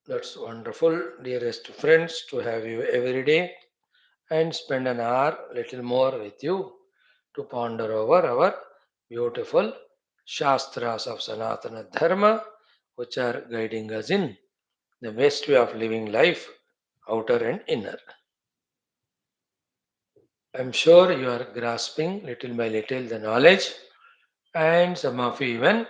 That's wonderful, dearest friends, to have you every day and spend an hour, little more with you to ponder over our beautiful Shastras of Sanatana Dharma, which are guiding us in the best way of living life, outer and inner. I'm sure you are grasping little by little the knowledge, and some of you even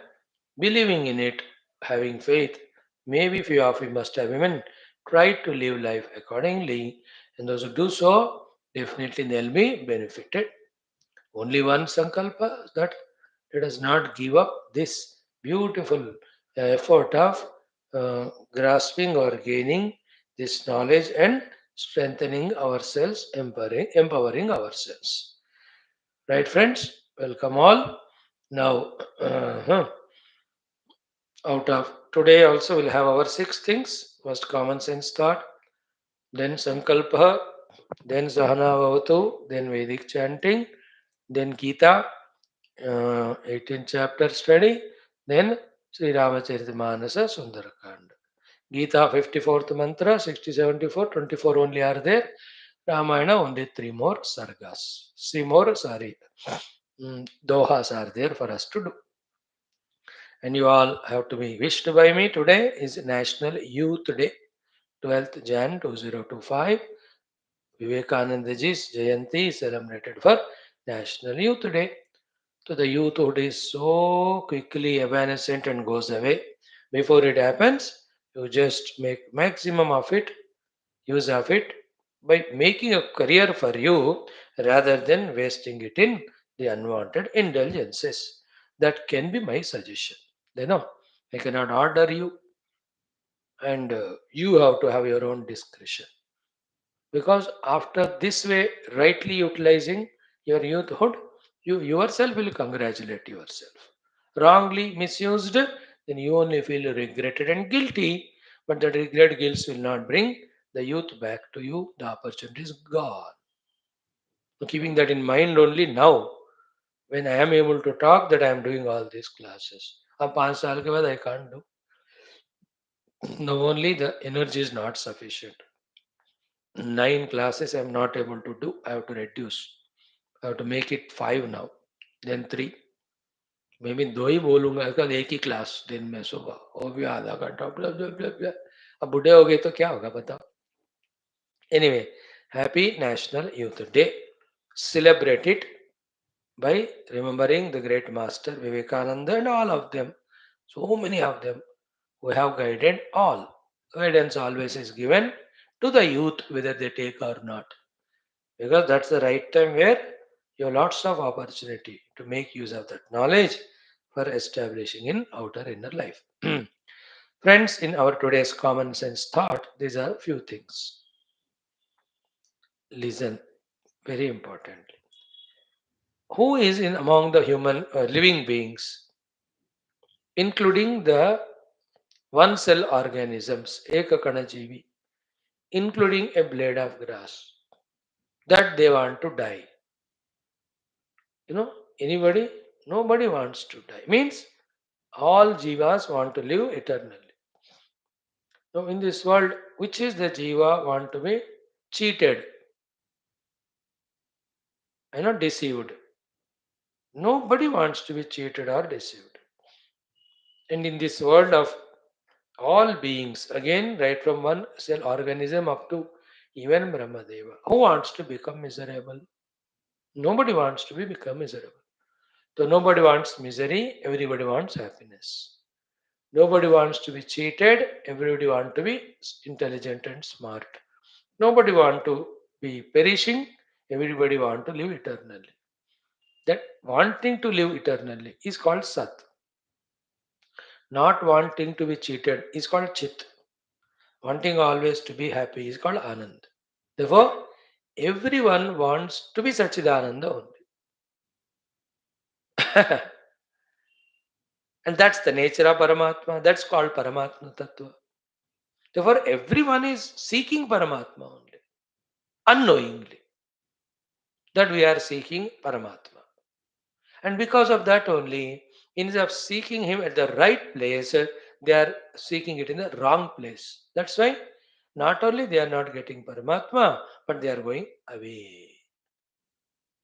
believing in it, having faith. Maybe few of you must have even tried to live life accordingly, and those who do so, definitely they'll be benefited. Only one sankalpa that let us not give up this beautiful effort of grasping or gaining this knowledge and strengthening ourselves, empowering ourselves. Right, friends? Welcome all. Now, out of today also we'll have our six things. First, common sense thought, then sankalpa, then sahana bhavatu, then Vedic chanting, then Geetha, 18th chapter study, then Sri Ramacharitamanasa Sundarakanda. Gita 54th mantra, 60, 74, 24 only are there. Ramayana only three more sargas. Three more, sorry, dohas are there for us to do. And you all have to be wished by me. Today is National Youth Day, 12th Jan 2025. Vivekanandaji's Jayanti is celebrated for National Youth Day. So the youthhood is so quickly evanescent and goes away. Before it happens, you just make maximum of it, use of it by making a career for you rather than wasting it in the unwanted indulgences. That can be my suggestion. You know, I cannot order you, and you have to have your own discretion. Because after this way, rightly utilizing your youthhood, you yourself will congratulate yourself. Wrongly misused, then you only feel regretted and guilty, but that regret guilt will not bring the youth back to you. The opportunity is gone. So keeping that in mind only now, when I am able to talk, that I am doing all these classes. अब 5 साल के बाद I can't do. Now only the energy is not sufficient. 9 classes I am not able to do. I have to reduce. I have to make it five now, then three. Maybe दो ही बोलूंगा कल एक ही class दिन में सुबह वो भी आधा घंटा ब्ला ब्ला ब्ला ब्ला अब बूढ़े हो गए तो क्या होगा बताओ anyway happy national youth day celebrate it by remembering the great master vivekananda and all of them so many of them who have guided all guidance always is given to the youth whether they take or not because that's the right time where you have lots of opportunity to make use of that knowledge for establishing in outer inner life. Friends, in our today's common sense thought, these are few things. Listen very importantly. Who is in among the human living beings, including the one cell organisms, ekakanajivi, including a blade of grass, that they want to die? Anybody? Nobody wants to die. Means all jivas want to live eternally. Now, in this world, which is the jiva want to be cheated? Deceived. Nobody wants to be cheated or deceived. And in this world of all beings, again, right from one cell organism up to even Brahmadeva, who wants to become miserable? Nobody wants to become miserable. So nobody wants misery, everybody wants happiness. Nobody wants to be cheated. Everybody wants to be intelligent and smart. Nobody wants to be perishing. Everybody wants to live eternally. That wanting to live eternally is called Sat. Not wanting to be cheated is called Chit. Wanting always to be happy is called Anand. Therefore, everyone wants to be Sachidananda only. And that's the nature of Paramatma. That's called Paramatma Tattva. Therefore, everyone is seeking Paramatma only, unknowingly, that we are seeking Paramatma. And because of that only, instead of seeking Him at the right place, they are seeking it in the wrong place. That's why not only they are not getting Paramatma, but they are going away.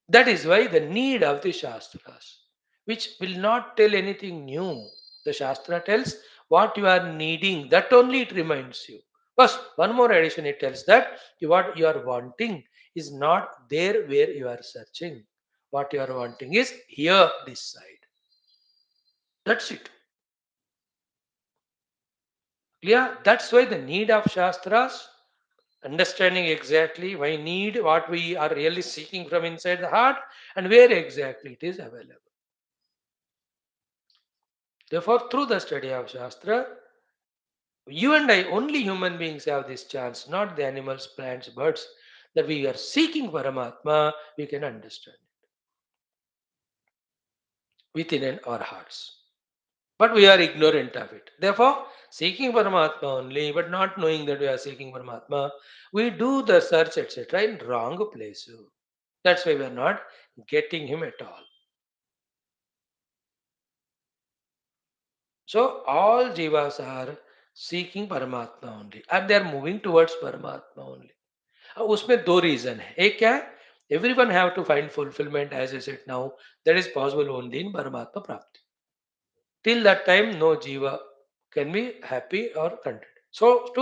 That is why the need of the Shastras, which will not tell anything new. The Shastra tells what you are needing, that only it reminds you. First, one more addition it tells that what you are wanting is not there where you are searching. What you are wanting is here, this side. That's it. Yeah, that's why the need of Shastras, understanding exactly why need, what we are really seeking from inside the heart, and where exactly it is available. Therefore, through the study of Shastra, you and I, only human beings have this chance, not the animals, plants, birds, that we are seeking Paramatma, we can understand within our hearts. But we are ignorant of it. Therefore, seeking Paramatma only, but not knowing that we are seeking Paramatma, we do the search, etc., in wrong place. That's why we are not getting him at all. So all jivas are seeking Paramatma only, and they are moving towards Paramatma only. उसमें दो reason है. एक क्या है? Everyone have to find fulfillment, as I said now, that is possible only in Paramatma Prapti. Till that time, no jiva can be happy or content. So,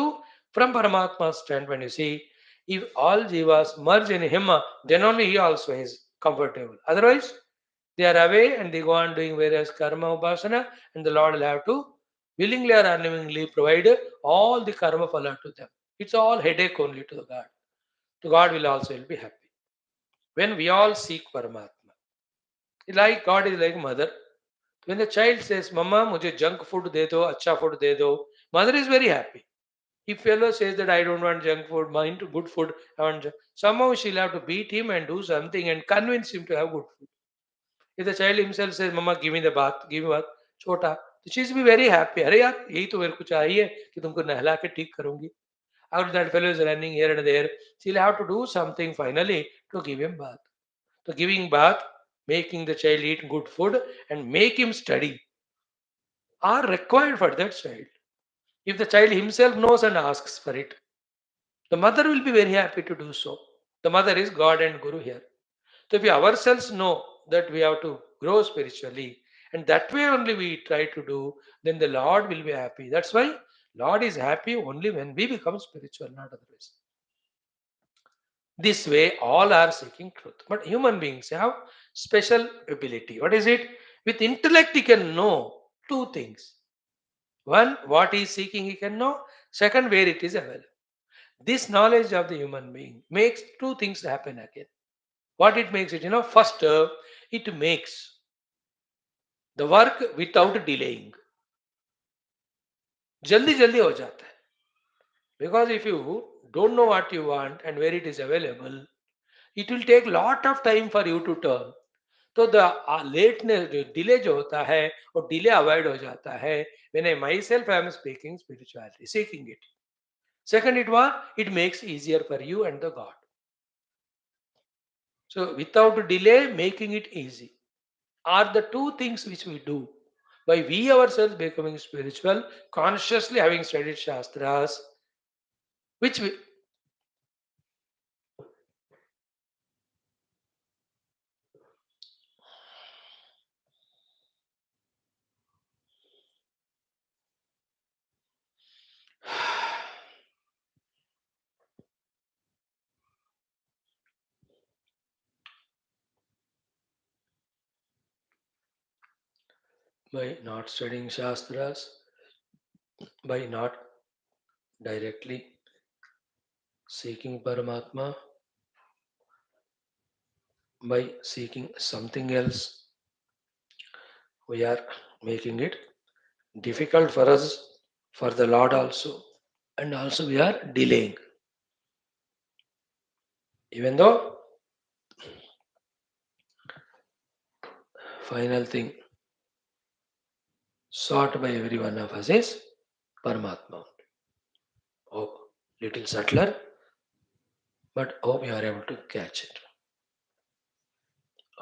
from Paramatma's standpoint, you see, if all jivas merge in him, then only he also is comfortable. Otherwise, they are away and they go on doing various karma upasana, and the Lord will have to willingly or unwillingly provide all the karma phala to them. It's all headache only to the God. To God will also will be happy. When we all seek Paramatma, like God is like mother. When the child says, Mama, mujhe junk food de do, acha food de do, mother is very happy. If fellow says that I don't want junk food, mind good food, I want somehow she'll have to beat him and do something and convince him to have good food. If the child himself says, Mama, give me the bath, give me bath, छोटा, तो she's be very happy. अरे यार यही तो मेरे को चाहिए कि तुमको नहला के ठीक करूंगी. After that fellow is running here and there, she'll have to do something finally to give him bath. So giving bath, making the child eat good food, and make him study are required for that child. If the child himself knows and asks for it, the mother will be very happy to do so. The mother is God and Guru here. So if we ourselves know that we have to grow spiritually, and that way only we try to do, then the Lord will be happy. That's why Lord is happy only when we become spiritual, not otherwise. This way, all are seeking truth. But human beings have special ability. What is it? With intellect, he can know two things. One, what he is seeking, he can know. Second, where it is available. This knowledge of the human being makes two things happen again. What it makes it, first, it makes the work without delaying. जल्दी जल्दी हो जाता है. Because if you don't know what you want and where it is available, it will take lot of time for you to turn. तो the लेटनेस जो delay जो होता है वो डिले अवॉइड हो जाता है when I my self I am speaking spirituality seeking it. Second it makes easier for you and the God. So without delay, making it easy are the two things which we do by we ourselves becoming spiritual, consciously having studied Shastras, which we, by not studying Shastras, by not directly seeking Paramatma, by seeking something else, we are making it difficult for us, for the Lord also, and also we are delaying. Even though, final thing sought by every one of us is Paramatma. Hope little subtler, but hope you are able to catch it.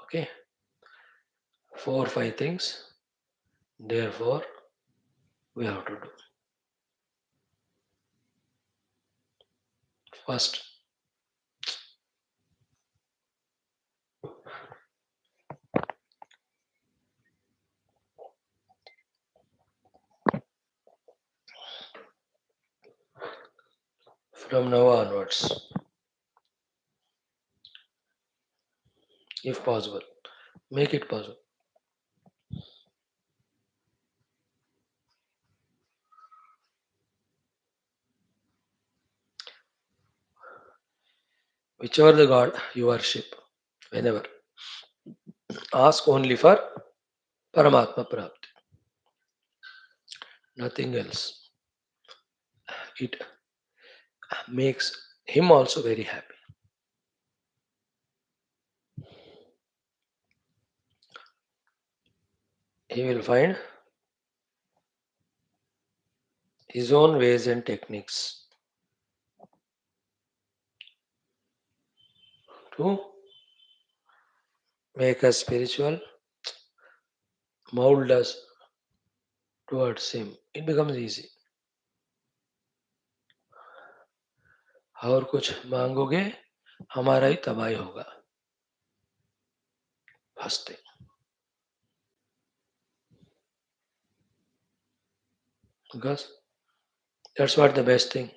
Okay, 4 5 things. Therefore, we have to do. First, from now onwards, if possible, make it possible. Whichever the God you worship, whenever, ask only for Paramatma Prapti, nothing else. It makes him also very happy. He will find his own ways and techniques to make us spiritual, mold us towards him. It becomes easy. और कुछ मांगोगे हमारा ही तबाही होगा. हंसते. Because that's what the best thing.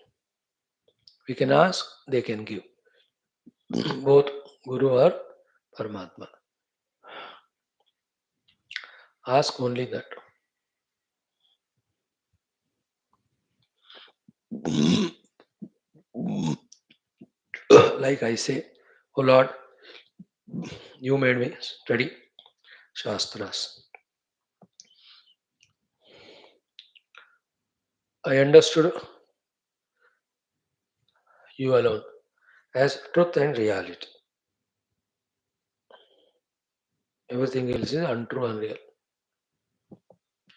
We can ask, they can give. Both Guru or Paramatma. Ask only that. Like I say, oh Lord, you made me study Shastras. I understood you alone as truth and reality. Everything else is untrue, unreal.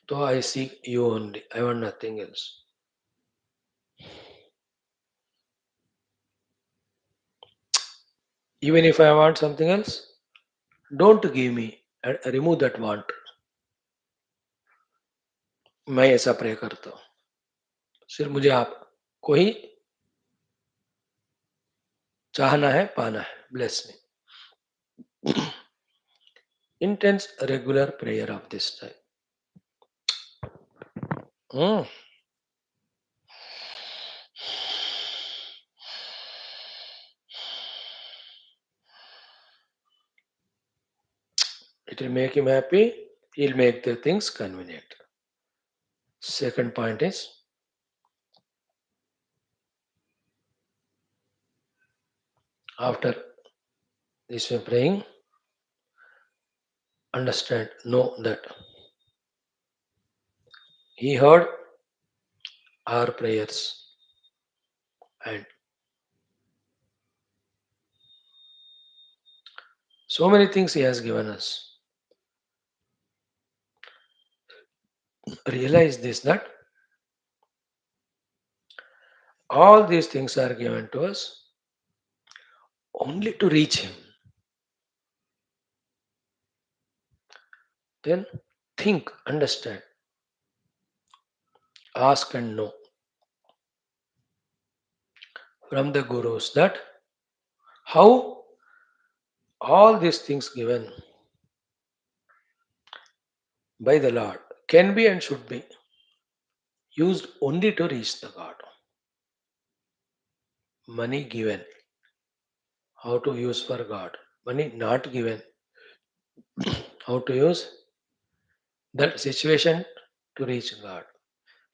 So I seek you only. I want nothing else. Even if I want something else, don't give me and remove that want. मैं ऐसा pray करता हूँ. सिर्फ मुझे आपको ही चाहना है, पाना है. Bless me. Intense regular prayer of this time. Mm. It will make him happy. He'll make the things convenient. Second point is, after this way praying, understand, know that he heard our prayers and so many things he has given us. Realize this, that all these things are given to us only to reach him. Then think, understand, ask and know from the gurus that how all these things given by the Lord can be and should be used only to reach the God. Money given, how to use for God. Money not given, how to use that situation to reach God.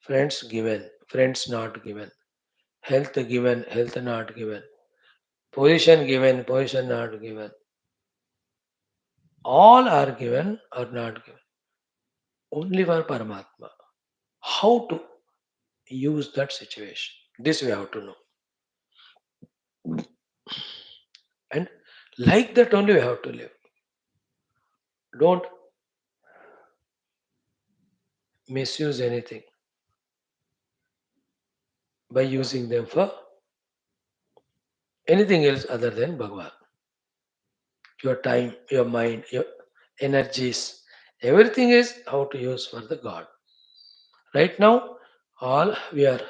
Friends given, friends not given. Health given, health not given. Position given, position not given. All are given or not given. Only for Paramatma. How to use that situation? This we have to know. And like that only we have to live. Don't misuse anything by using them for anything else other than Bhagwan. Your time, your mind, your energies, everything is how to use for the God. Right now, all we are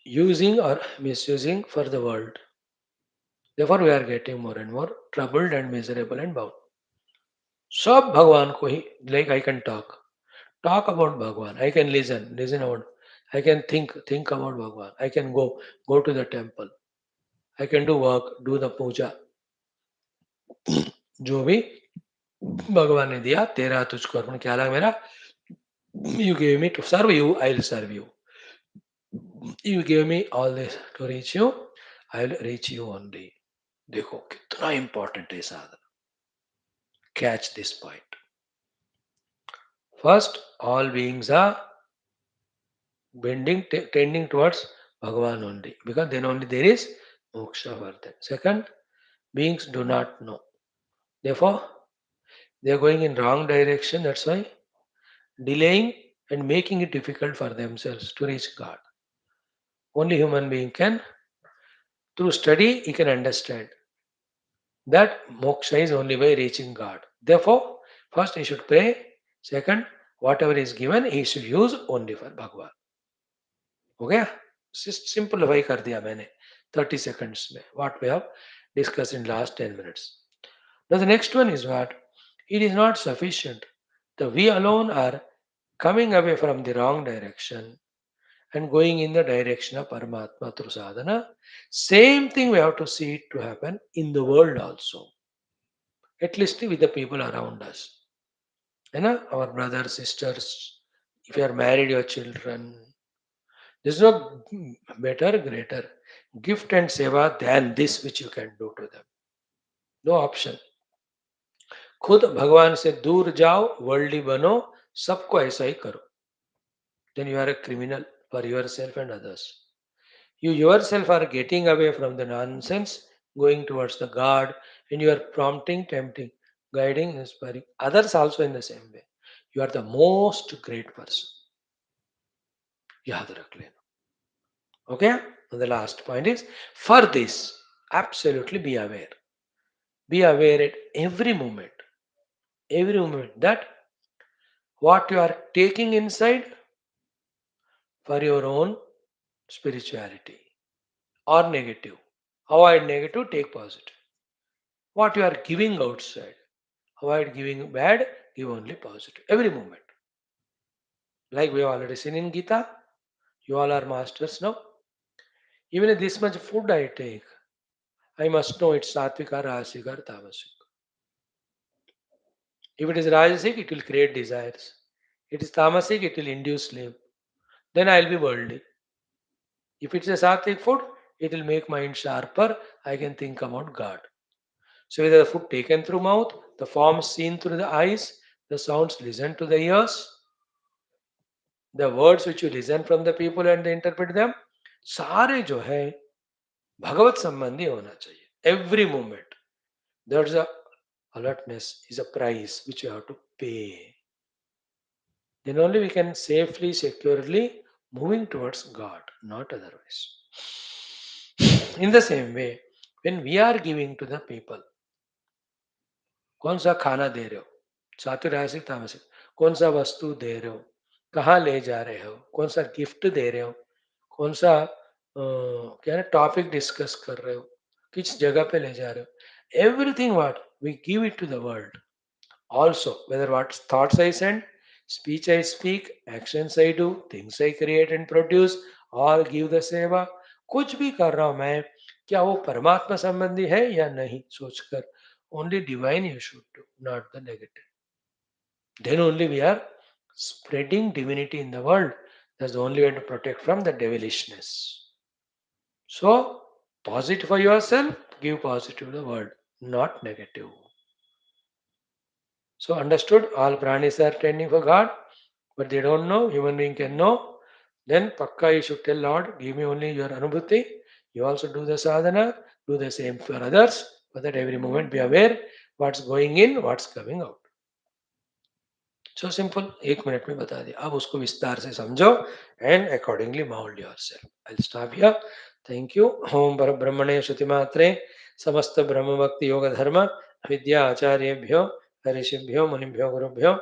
using or misusing for the world. Therefore, we are getting more and more troubled and miserable and bound. सब भगवान को ही like I can talk about Bhagwan. I can listen about. I can think about Bhagwan. I can go to the temple. I can do work, do the puja. जो भी भगवान ने दिया तेरा तुझको अर्पण क्या लगा मेरा. You gave me to serve you, I will serve you. You gave me all this to reach you, I will reach you only. देखो कितना important है साधना. Catch this point. First, all beings are tending towards Bhagavan only, because then only there is moksha for them. Second, beings do not know. Therefore, they are going in wrong direction. That's why delaying and making it difficult for themselves to reach God. Only human being can, through study, he can understand that moksha is only by reaching God. Therefore, first he should pray. Second, whatever is given, he should use only for Bhagavan. हो गया. Simplify कर दिया मैंने 30 seconds में what we have discussed in last 10 minutes. Now the next one is what? It is not sufficient that we alone are coming away from the wrong direction and going in the direction of Paramatma through sadhana. Same thing we have to see it to happen in the world also, at least with the people around us. You know, our brothers, sisters, if you are married, your children, there's no better, greater gift and seva than this which you can do to them. No option. खुद भगवान से दूर जाओ, worldly बनो, सबको ऐसा ही करो. Then you are a criminal for yourself and others. You yourself are getting away from the nonsense, going towards the God, and you are prompting, tempting, guiding, inspiring others also in the same way. You are the most great person. याद रख लेना. Okay? And the last point is, for this, absolutely be aware. Be aware at every moment that what you are taking inside for your own spirituality or negative. Avoid negative, take positive. What you are giving outside, avoid giving bad, give only positive. Every moment. Like we have already seen in Geetha, you all are masters now. Even if this much food I take, I must know it's sattvic or rajasic or tamasic. If it is rajasic, it will create desires. It is tamasic, it will induce sleep. Then I will be worldly. If it's a sattvic food, it will make mind sharper. I can think about God. So whether the food taken through mouth, the forms seen through the eyes, the sounds listened to the ears, the words which you listen from the people and they interpret them, सारे जो है भगवत संबंधी होना चाहिए. Every moment. There's a alertness is a price which you have to pay. Then only we can safely, securely moving towards God, not otherwise. In the same way, when we are giving to the people, कौन सा खाना दे रहे हो, सात्विक राजसिक तामसिक, कौन सा वस्तु दे रहे हो, कहाँ ले जा रहे हो, कौन सा गिफ्ट दे रहे हो, कौन सा क्या है टॉपिक डिस्कस कर रहे हो, किस जगह पे ले जा रहे हो, everything what we give it to the world. Also, whether what thoughts I send, speech I speak, actions I do, things I create and produce, all give the seva. कुछ भी कर रहा हूं मैं, क्या वो परमात्मा संबंधी है या नहीं सोचकर, only divine you should do, not the negative. Then only we are spreading divinity in the world. That's the only way to protect from the devilishness. So, positive for yourself, give positive to the world, not negative. So understood, all pranis are tending for God, but they don't know, human being can know. Then pakka you should tell Lord, give me only your anubhuti. You also do the sadhana, do the same for others, but that every moment be aware what's going in, what's coming out. So simple, 1 minute में बता दिया. अब उसको विस्तार से समझो and accordingly mold yourself. I'll stop here. Thank you. ओम परब्रह्मणे श्रुतिमात्रे समस्त ब्रह्म भक्ति योग धर्म विद्या आचार्येभ्यो ऋषिभ्यो मुनिभ्यो गुरुभ्यो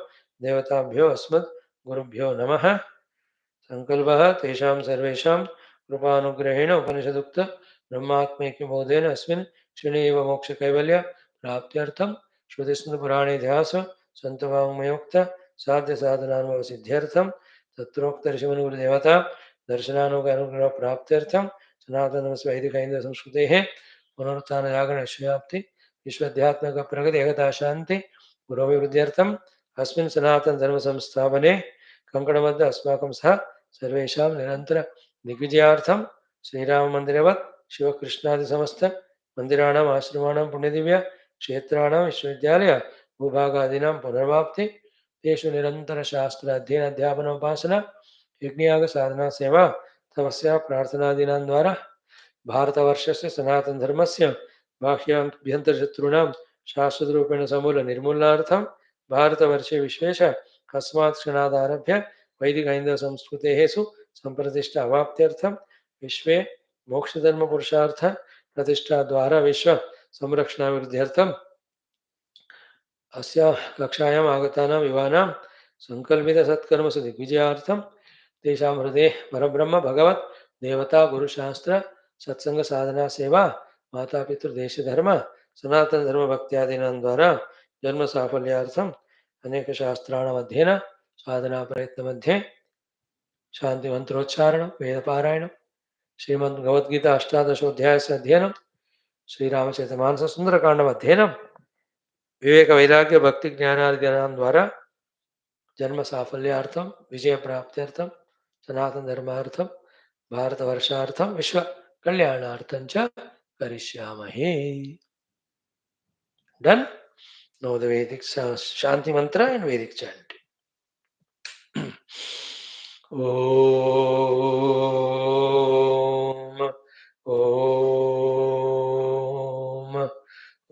देवताभ्यो अस्मद् गुरुभ्यो नमः. संकल्पः तेषां सर्वेषां कृपानुग्रहेण उपनिषदुक्त ब्रह्मात्मैक्यबोधेन अस्मिन् क्षणे एव मोक्षकैवल्य प्राप्त्यर्थं श्रुतिस्मृतिपुराणेतिहास सन्तवाङ्मयोक्त साध्यसाधनानुभवसिद्ध्यर्थं तत्रोक्त ऋषिमुनिगुरुदेवता दर्शनानुग्रहप्राप्त्यर्थं सनातनवैदिकैन्दसंस्कृतेः पुनरुत्थानजागरणश्याप्ति विश्वध्यात्मकप्रगति एकता शान्ति पुरोभिवृद्ध्यर्थम् अस्मिन् सनातनधर्मसंस्थापने कंकणबद्ध अस्माकं सह सर्वेषां निरंतर दिग्विजयार्थं श्रीराममन्दिरवत् शिवकृष्णादि समस्त मन्दिराणाम् आश्रमाणां पुण्यदिव्य क्षेत्राणां विश्वविद्यालय भूभागादीनां पुनर्वाप्ति तेषु निरंतर शास्त्र अध्ययन अध्यापन उपासना यज्ञयाग साधना सेवा तपस्या प्रार्थनादीनां द्वारा भारतवर्षस्य सनातनधर्मस्य बाह्याभ्यन्तरशत्रूणां शाश्वतरूपेण समूलनिर्मूलनार्थं भारतवर्षे विश्वेश अस्मात् क्षणादारभ्य वैदिकैन्दवसंस्कृतेः सुसम्प्रतिष्ठा अवाप्त्यर्थं विश्वे मोक्षधर्मपुरुषार्थ प्रतिष्ठाद्वारा विश्व संरक्षणाभिवृद्ध्यर्थम् अस्यां कक्षायाम् आगतानां युवानां सङ्कल्पितसत्कर्मसु दिग्विजयार्थं तेषां हृदये परब्रह्म भगवत् देवता गुरुशास्त्र सत्संग साधना सेवा मातापितृदेशधर्म सनातनधर्मभक्त्यादीनां द्वारा जन्मसाफल्यार्थम् अनेकशास्त्राणाम् अध्ययन साधना प्रयत्नमध्ये शान्तिमन्त्रोच्चारणं वेदपारायणं श्रीमद्भगवद्गीता अष्टादशोऽध्यायस्य अध्ययनं श्रीरामचरितमानस सुन्दरकाण्डम् अध्ययनं विवेकवैराग्यभक्तिज्ञानादिनां द्वारा जन्मसाफल्यार्थं विजयप्राप्त्यर्थं सनातनधर्मार्थं भारतवर्षार्थं विश्वकल्याणार्थं च करिष्यामहे. Done? Now the Vedic Shanti mantra and Vedic chant. Om Om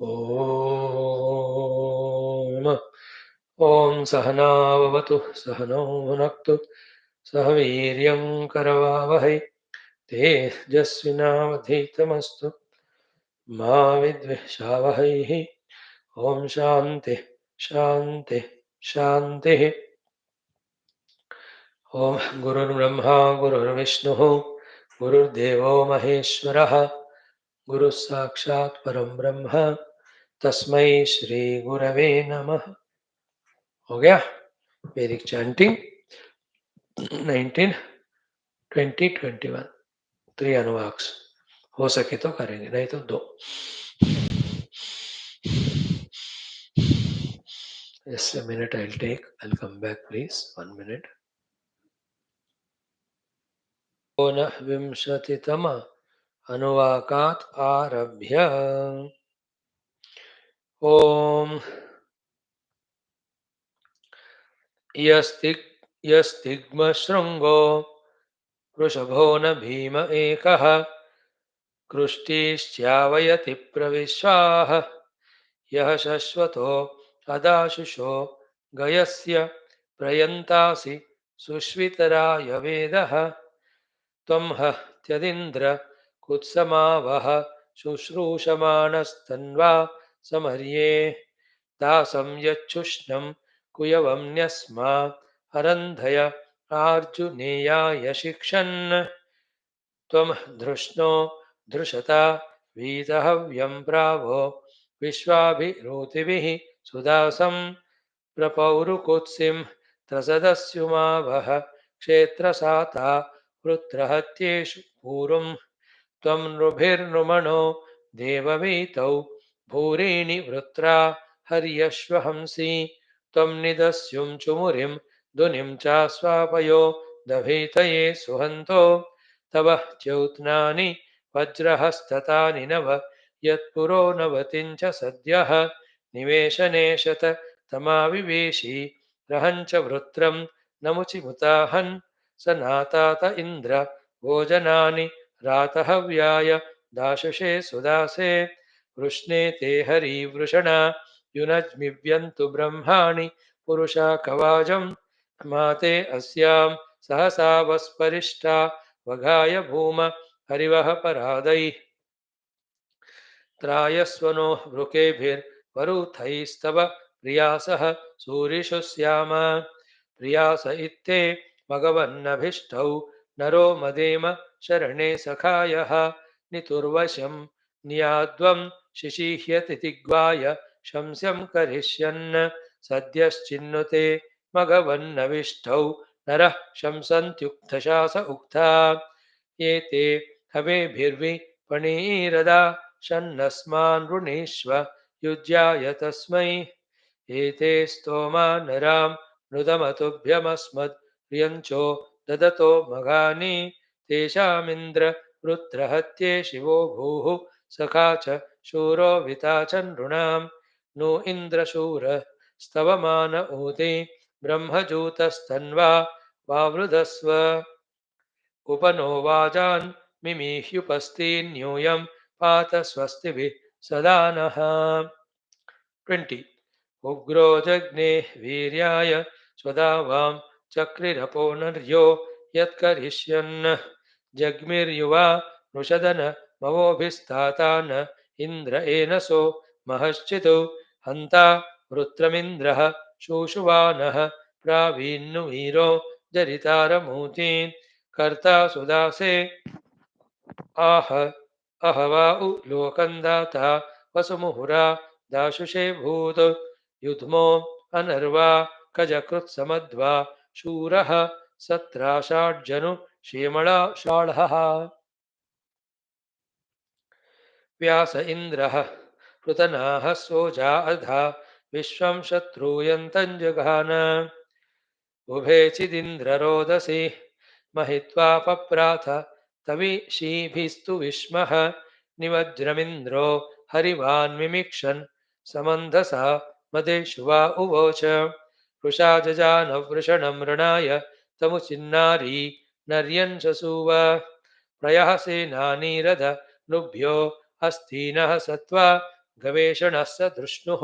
Om Om Sahana Vavatu Sahano Bhunaktu Sah Veeryam Karavavahai Tejasvinavadhitamastu Ma Vidvishavahay. Om Shanti Shanti Shanti. Om Gurur Brahma Gurur Vishnu Gurur Devo Maheshwara Guru Sakshat Param Brahma Tasmai Shri Gurave Namah. हो गया वैदिक chanting 19, 20, 21 3 अनुवाक्स. हो सके तो करेंगे, नहीं तो 2. Just a minute I'll take. I'll come back please. 1 minute. विंशतितम अनुवाकात् आरभ्य. ओम यस्तिग्मशृङ्गो वृषभो न भीम एकः कृष्टिश्चावयति प्रविश्वाः यः शश्वतो अदाशुषो गयस्य प्रयन्तासि सुष्वितराय वेदः त्वं हत्यदिन्द्र कुत्समावः शुश्रूषमाणस्तन्वा समर्ये दासं यच्छुष्णं कुयवं न्यस्मा अरन्धय आर्जुनेयाय शिक्षन् त्वं धृष्णो धृषता वीतहव्यं प्रावो विश्वाभिरोतिभिः सुदासं प्रपौरुकुत्सिं त्रसदस्युमावह क्षेत्रसाता वृत्रहत्येषु पूर्वं त्वं नृभिर्नृमणो देववीतौ भूरीणि वृत्रा हर्यश्वहंसि त्वं निदस्युं चुमुरिं दुनिं चास्वापयो दभीतये सुहन्तो तव च्यौत्नानि वज्रहस्ततानि नव यत्पुरो नवतिं च सद्यः निवेशनेशत तमाविवेशी रहञ्च वृत्रं नमुचिमुताहन् स नातात इन्द्र भोजनानि रातहव्याय दाशुषे सुदासे वृष्णे ते हरिवृषणा युनज्मिव्यन्तु ब्रह्माणि पुरुषा कवाजं माते अस्यां सहसा वस्परिष्टा वघाय भूम हरिवः परादैः त्रायस्वनो वृकेभिर्वरुथैस्तव प्रियासः सूरिषु स्याम प्रियास इत्ते मघवन्नभीष्टौ नरो मदेम शरणे सखायः नितुर्वशं नियाद्वं शिशिह्यति दिग्वाय शंस्यं करिष्यन् सद्यश्चिन्नुते मघवन्नविष्टौ नरः शंसन्त्युक्तशास उक्ता एते हवेभिर्विपणीरदा शन्नस्मान् वृणीष्व युज्याय तस्मै एते स्तोमा नरां नृतमतुभ्यमस्मद्रियञ्चो ददतो मघानि तेषामिन्द्र वृत्रहत्ये शिवो भूः सखा च शूरो विता च नृणां नु इन्द्रशूर स्तवमान ऊते ब्रह्मजूतस्तन्वा वावृधस्व उपनो वाजान् मिमीह्युपस्तीन्यूयं पात स्वस्तिभिः सदा नः 20 उग्रो जग्ने वीर्याय स्वदावां चक्रिरपो नर्यो यत्करिष्यन् जग्मिर्युवा वृषदन मवोभिस्तातान इन्द्र एनसो महश्चितु हन्ता वृत्रमिन्द्रः शूशुवानः प्रावीन्नुवीरो जरितारमूर्तीन् कर्ता सुदासे आह अहवा उ लोकन्दाता वसुमुहुरा दाशुषे भूत युध्मो अनर्वा कजकृत्समध्वा शूरः सत्राषाड्जनु शेमळा शाळः व्यास इन्द्रः पृतनाः सोजा अधा विश्वं शत्रूयन्तं जघान उभे चिदिन्द्ररोदसी महित्वा पप्राथ तविषीभिस्तु विष्मः निवज्रमिन्द्रो हरिवान्मिमिक्षन् समन्धसा मदेषु वा उवोच वृषा जजानवृषणं मृणाय तमुचिन्नारी नर्यन् शसूव प्रयः सेनानीरथ नुभ्यो अस्तीनः सत्त्वा गवेषणः स धृष्णुः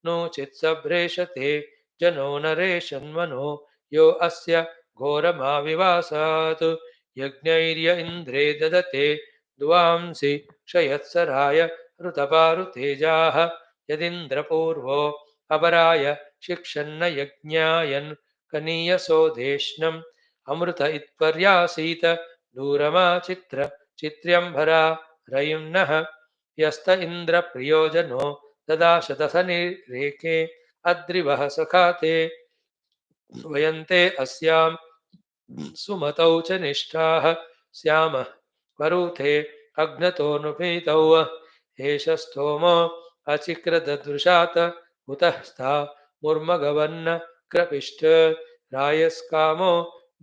नोचित् सभ्रेशते जनो नरेशन्मनो यो अस्य घोरमाविवासात् यज्ञैर्य इन्द्रे ददते द्वांसि क्षयत्सराय ऋतपारुतेजाः यदिन्द्रपूर्वो अपराय शिक्षन्न यज्ञायन् कनीयसो देष्णम् अमृत इत्पर्यासीत दूरमाचित्र चित्र्यम्भरा रयुम्नः यस्त इन्द्रप्रियोजनो ददाशतसनिरेके अद्रिवः सखाते वयन्ते अस्यां सुमतौ च निष्ठाः स्यामः वरूथे अग्नतोऽनुपीतौ एष स्तोमो अचिक्रददृशात् उतः स्था मुर्मगवन्न क्रपिष्ट रायस्कामो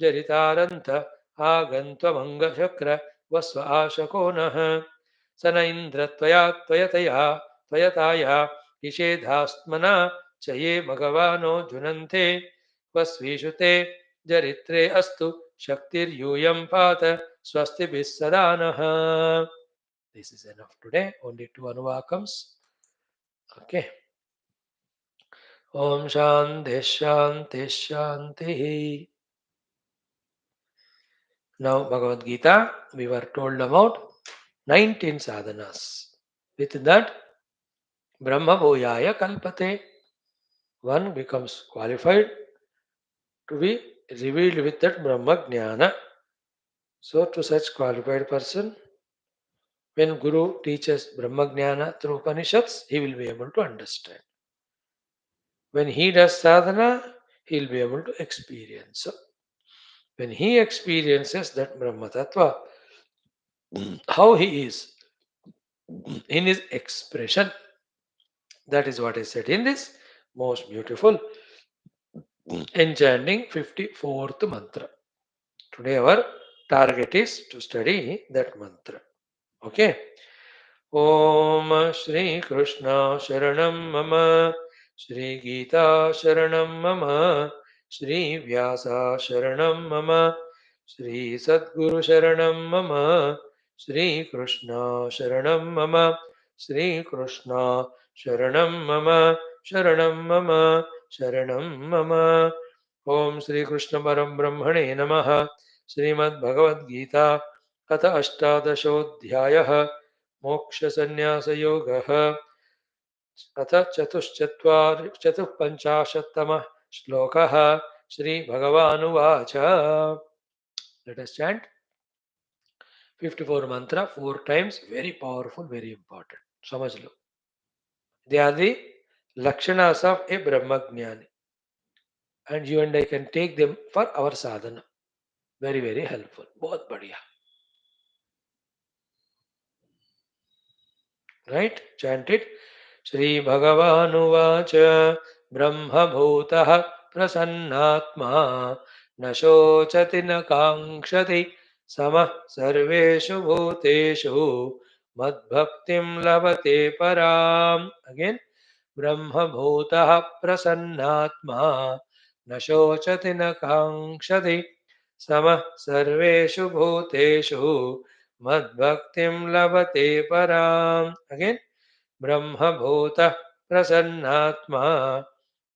जरितारन्त आगन्त्वमङ्गशक्र वस्व आशको नः स न इन्द्र त्वया त्वयतया त्वयताया निषेधास्मना च ये मघवानो जुनन्ते वस्वीषु ते जरित्रे अस्तु शक्तिर्यूयं पात स्वस्तिभिः सदा नः. This is enough today. Only 2 anuvakams. Okay. Om Shanti Shanti Shanti. Now Bhagavad Gita, we were told about 19 sadhanas. With that, Brahma Bhoyaya Kalpate. One becomes qualified to be revealed with that Brahmagnana. So to such qualified person, when Guru teaches Brahmagnana through Upanishads, he will be able to understand. When he does sadhana, he will be able to experience. So when he experiences that Brahma Tattva, how he is in his expression, that is what is said in this most beautiful enchanting 54th mantra. Today our target is to study that mantra. Okay. Om Shri Krishna Sharanam Mama Shri Geetha Sharanam Mama Shri Vyasa Sharanam Mama Shri Sadguru Sharanam Mama Shri Krishna Sharanam Mama Shri Krishna Sharanam Mama Sharanam Mama Sharanam Mama Om Shri Krishna Param Brahmane Namaha Srimad Bhagavad Gita अथ अष्टादशोऽध्यायः मोक्षसन्न्यासयोगः अथ चतुःपञ्चाशत्तमः श्लोकः Shri Bhagavanuvacha. Let us chant 54 mantra 4 times. Very powerful, very important. समझ लो. They are the Lakshanas of a Brahmagnani. And you and I can take them for our sadhana. Very, very helpful. बहुत बढ़िया. Right? Chant it. Shri Bhagavanuvacha Brahma Bhutah Prasannatma न शोचति न काङ्क्षति समः सर्वेषु भूतेषु मद्भक्तिं लभते पराम्. Again. ब्रह्मभूतः प्रसन्नात्मा न शोचति न काङ्क्षति समः सर्वेषु भूतेषु मद्भक्तिं लभते पराम्. Again. ब्रह्मभूतः प्रसन्नात्मा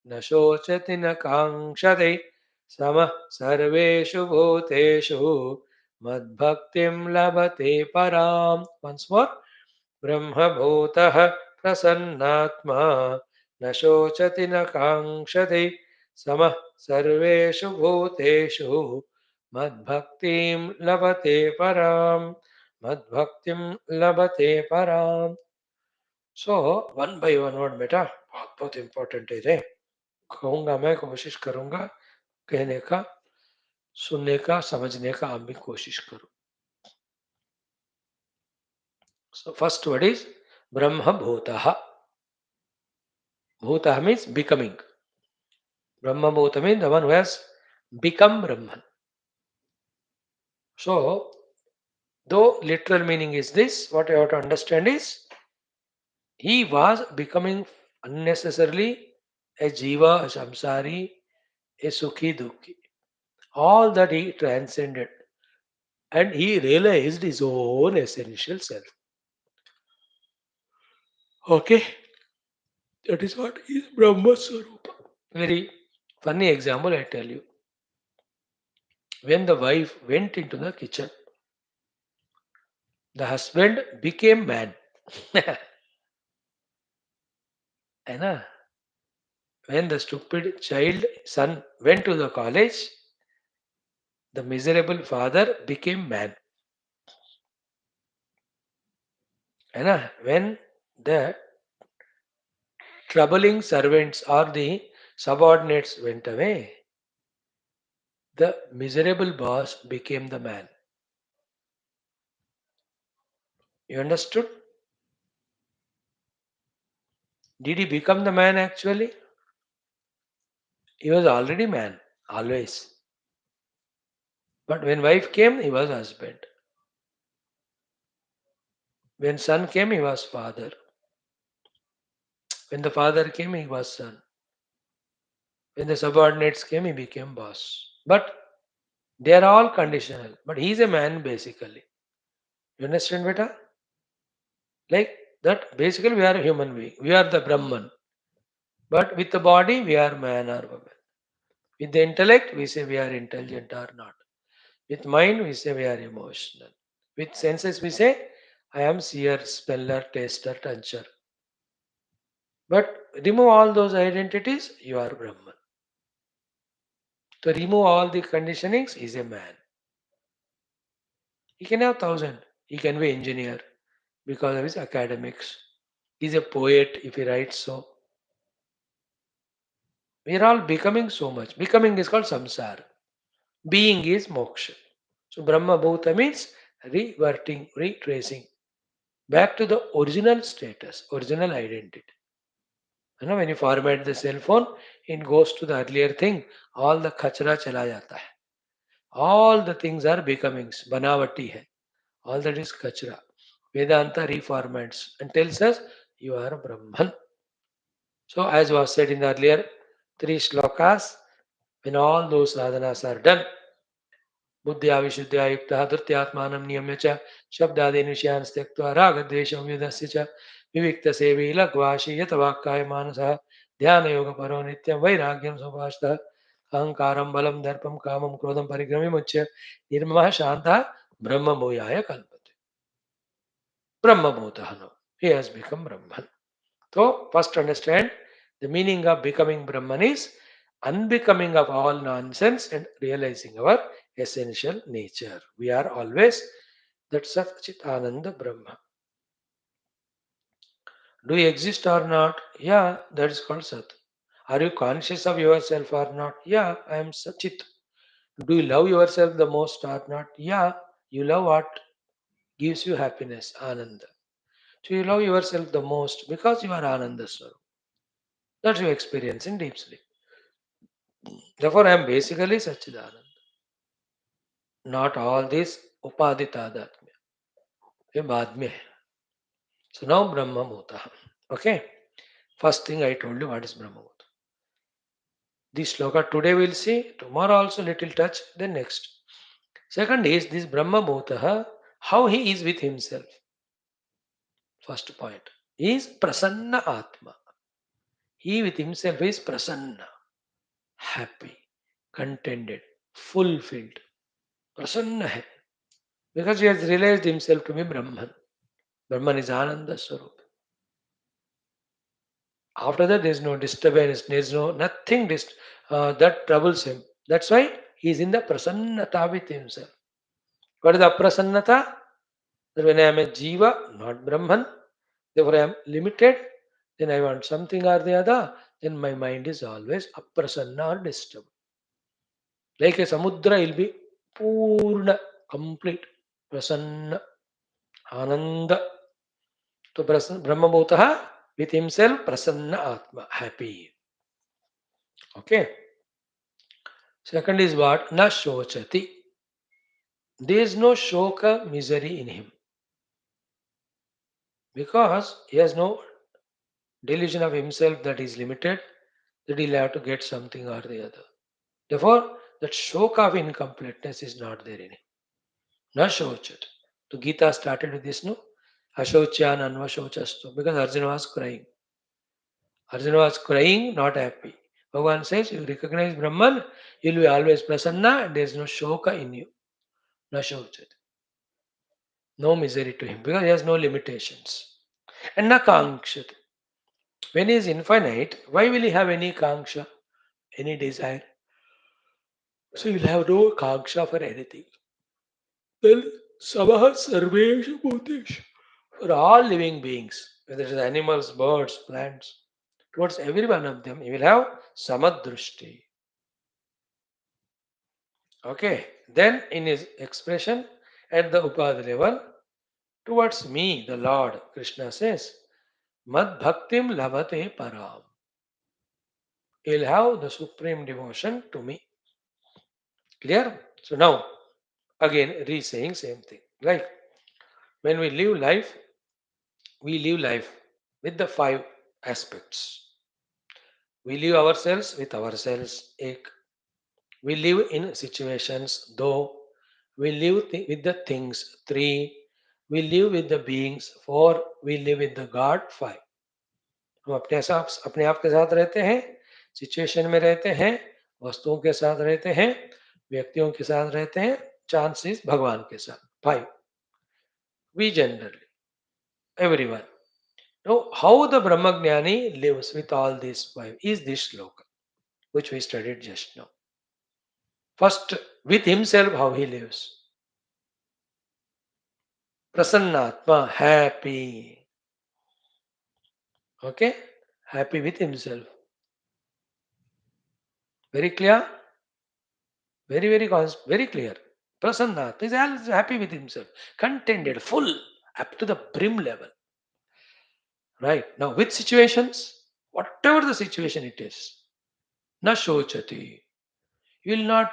न शोचति न काङ्क्षति समः सर्वेषु भूतेषु मद्भक्तिं लभते पराम्. Once more. ब्रह्मभूतः प्रसन्नात्मा न शोचति न काङ्क्षति समः सर्वेषु भूतेषु मद्भक्तिं लभते पराम्. मद्भक्तिं लभते पराम्. So one by one word बेटा बहुत बहुत इंपॉर्टेंट है. कहूँगा मैं, कोशिश करूँगा कहने का, सुनने का, समझने का आप भी कोशिश करो. So first word is Brahma Bhutaha. Bhutaha means becoming. Brahma Bhuta means the one who has become Brahman. So, though literal meaning is this, what I have to understand is he was becoming unnecessarily a jiva, a samsari, a sukhi dukhi. All that he transcended and he realized his own essential self. Okay, that is what is Brahma Swarupa. Very funny example I tell you. When the wife went into the kitchen, the husband became man. है ना? When the stupid child son went to the college, the miserable father became man. है ना? When the troubling servants or the subordinates went away, the miserable boss became the man. You understood? Did he become the man actually? He was already man, always. But when wife came, he was husband. When son came, he was father. When the father came, he was son. When the subordinates came, he became boss. But they are all conditional. But he is a man basically. You understand, beta? Like that, basically we are a human being. We are the Brahman. But with the body, we are man or woman. With the intellect, we say we are intelligent or not. With mind, we say we are emotional. With senses, we say, I am seer, speller, taster, toucher. But remove all those identities, you are Brahman. To remove all the conditionings, he is a man. He can have 1,000. He can be engineer because of his academics. He is a poet if he writes so. We are all becoming so much. Becoming is called samsara. Being is moksha. So Brahma Bhuta means reverting, retracing back to the original status, original identity. You know, when you format the cell phone, it goes to the earlier thing. All the khachra chala jata hai. All the things are becomings. Banavati hai. All that is khachra. Vedanta reformats and tells us you are Brahman. So as was said in the earlier 3 shlokas, when all those sadhanas are done, बुद्ध्या विशुद्ध्या युक्तः धृत्यात्मानं नियम्य च शब्दादीन् विषयान् त्यक्त्वा रागद्वेषं विदस्य च विविक्तसेवी लघ्वाशी यतवाक्काय मानसः ध्यानयोगपरो नित्यं वैराग्यं समुपाश्रितः अहङ्कारं बलं दर्पं कामं क्रोधं परिग्रहविमुच्य निर्ममः शान्तः ब्रह्मभूयाय कल्पते. Brahmabhutah now. He has become Brahman. So first understand the meaning of becoming Brahman is unbecoming of all nonsense and realizing our essential nature. We are always that Sat Chit Ananda Brahma. Do you exist or not? Yeah, that is called Sat. Are you conscious of yourself or not? Yeah, I am Sachit. Do you love yourself the most or not? Yeah, you love what gives you happiness, Ananda. So you love yourself the most because you are Ananda Swarup. That's your experience in deep sleep. Therefore, I am basically Sachidananda. Not all this upaditadatmya. ये बाद में है. So now Brahma Bhuta. Okay. First thing I told you what is Brahma Bhuta. This sloka today we'll see, tomorrow also little touch, then next. Second is this Brahma Bhuta, how he is with himself. First point. He is Prasanna Atma. He with himself is Prasanna, happy, contented, fulfilled. Prasanna hai. Because he has realized himself to be Brahman. Brahman is Ananda Swarup. After that, there is no disturbance, there is no nothing that troubles him. That's why he is in the prasannata with himself. What is the prasannata? That when I am a jiva, not Brahman, therefore I am limited, then I want something or the other, then my mind is always aprasanna or disturbed. Like a samudra, it will be purna, complete, prasanna, ananda. So Brahma Bhutaha with himself, prasanna atma, happy. Okay. Second is what? Na shochati. There is no shoka, misery in him because he has no delusion of himself that is limited, that he'll have to get something or the other. Therefore, that shoka of incompleteness is not there in him. Na shochat. So Geetha started with this, no? Ashochan anvashochastu. Because Arjuna was crying. Arjuna was crying, not happy. Bhagavan says, you recognize Brahman, you'll be always prasanna, and there is no shoka in you. Na shochat. No misery to him because he has no limitations. And na kangshat. When he is infinite, why will he have any kanksha, any desire? So he will have no kanksha for anything. Then samaha sarveshu bhuteshu. For all living beings, whether it is animals, birds, plants, towards every one of them, he will have samadrushti. Okay. Then in his expression at the upad level, towards me, the Lord, Krishna says, Mad bhaktim labhate param. He'll have the supreme devotion to me. Clear? So now, again, re-saying same thing. Like when we live life with the five aspects. We live ourselves with ourselves, ek. We live in situations, though. We live with the things, three. We live with the beings, four. We live with the God, five. हम अपने आप के साथ रहते हैं, situation में रहते हैं, वस्तुओं के साथ रहते हैं, व्यक्तियों के साथ रहते हैं, चांसेस भगवान के साथ. Five. We generally, everyone. Now, how the Brahmagnani lives with all these five is this sloka, which we studied just now. First, with himself, how he lives. Prasannatma, happy. Okay? Happy with himself. Very clear? Very clear. Prasanna is always happy with himself, contented, full, up to the brim level. Right? Now, with situations, whatever the situation it is, na shochati, you will not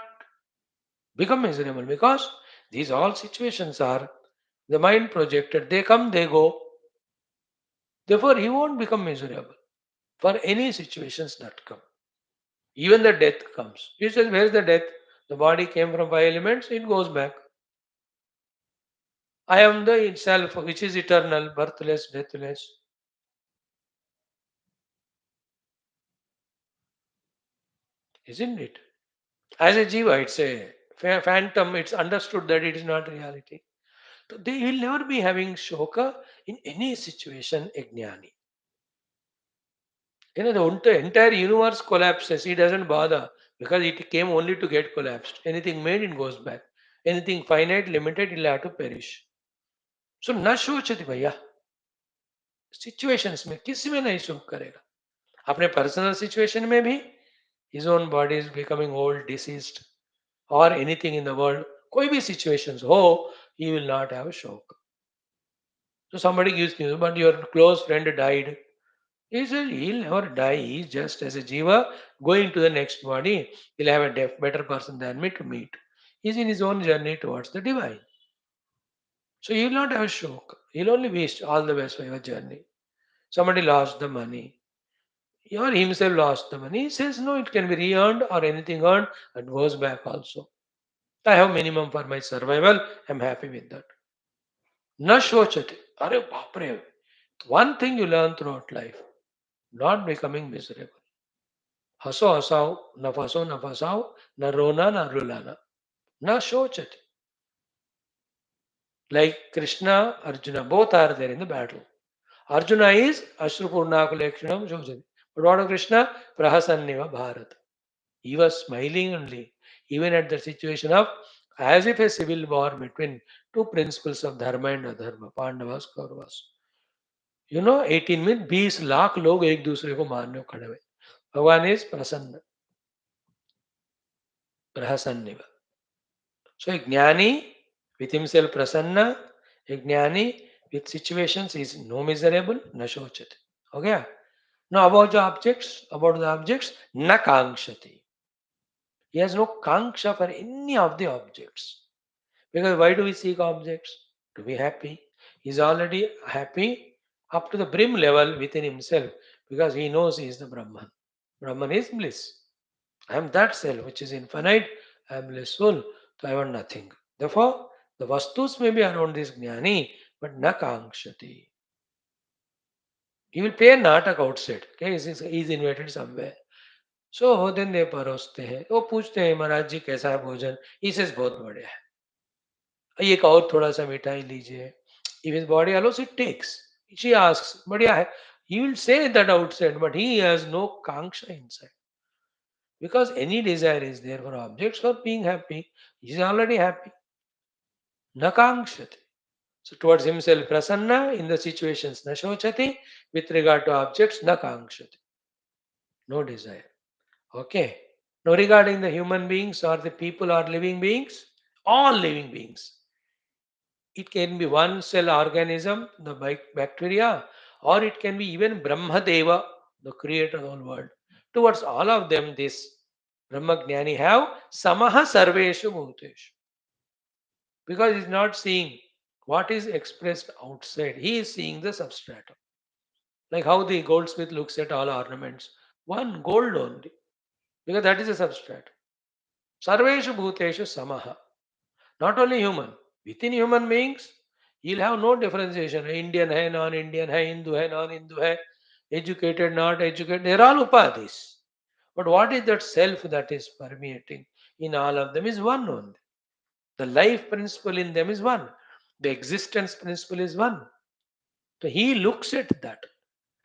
become miserable because these all situations are the mind projected. They come, they go. Therefore, he won't become miserable for any situations that come. Even the death comes. He says, where is the death? The body came from five elements, it goes back. I am the itself which is eternal, birthless, deathless. Isn't it? As a jiva, it's a phantom, it's understood that it is not reality. So they will never be having shoka in any situation, a jnani. The entire universe collapses. He doesn't bother because it came only to get collapsed. Anything made, it goes back. Anything finite, limited, it'll have to perish. So न सोचती भैया situations में किसी में नहीं सुख करेगा. अपने पर्सनल सिचुएशन में भी his own body is becoming old, deceased, or anything in the world, कोई भी situations हो, he will not have a shock. So somebody gives news, but your close friend died. He says he'll never die. He's just as a jiva going to the next body. He'll have a better person than me to meet. He's in his own journey towards the divine. So he will not have a shock. He'll only wish all the best for your journey. Somebody lost the money. Or himself lost the money. He says, no, it can be re-earned or anything earned and goes back also. I have minimum for my survival. I'm happy with that. Na shochate. Are bapre. One thing you learn throughout life, not becoming miserable. हंसो हंसाओ न फंसो न फंसाओ न रोना न रुलाना न शोचते. Like Krishna, Arjuna, both are there in the battle. Arjuna is Ashrupurnakulekshanam Shojati. But what of Krishna? Prahasanniva Bharat. He was smiling only, even at the situation of as if a civil war between two principles of dharma and adharma, Pandavas, Kauravas. 18 में 20 लाख लोग एक दूसरे को मारने को खड़े हुए. भगवान इज प्रसन्न, प्रसन्न. So a jnani with himself prasanna, a jnani with situations is no miserable, na shochati. Okay? Now about the objects, na kankshati. He has no kanksha for any of the objects. Because why do we seek objects? To be happy. He's already happy up to the brim level within himself because he knows he is the Brahman. Brahman is bliss. I am that self which is infinite. I am blissful. So I want nothing. Therefore, the vastus may be around this jnani, but na kankshati. He will play a natak outside. Okay, he's invited somewhere. So then they परोसते हैं. वो पूछते हैं महाराज जी कैसा है भोजन. He says बहुत बढ़िया है. एक और थोड़ा सा मिठाई लीजिए. If his body allows, it takes. She asks, बढ़िया है. He will say that outside, but he has no kanksha inside. Because any desire is there for objects for being happy. He is already happy. Nakangshati. So towards himself prasanna in the situations nashochati. With regard to objects nakangshati. No desire. Okay. Now regarding the human beings or the people or living beings, all living beings. It can be one cell organism, the bacteria, or it can be even Brahmadeva, the creator of the whole world. Towards all of them, this Brahmagnani have samaha sarveshu bhuteshu. Because he's not seeing what is expressed outside, he is seeing the substratum. Like how the goldsmith looks at all ornaments, one gold only, because that is a substrate. Sarveshu bhuteshu samaha. Not only human, within human beings, you'll have no differentiation. Indian hai, non-Indian hai, Hindu hai, non-Hindu hai, educated, not educated. They're all upadhis. But what is that self that is permeating in all of them is one only. The life principle in them is one. The existence principle is one. So he looks at that.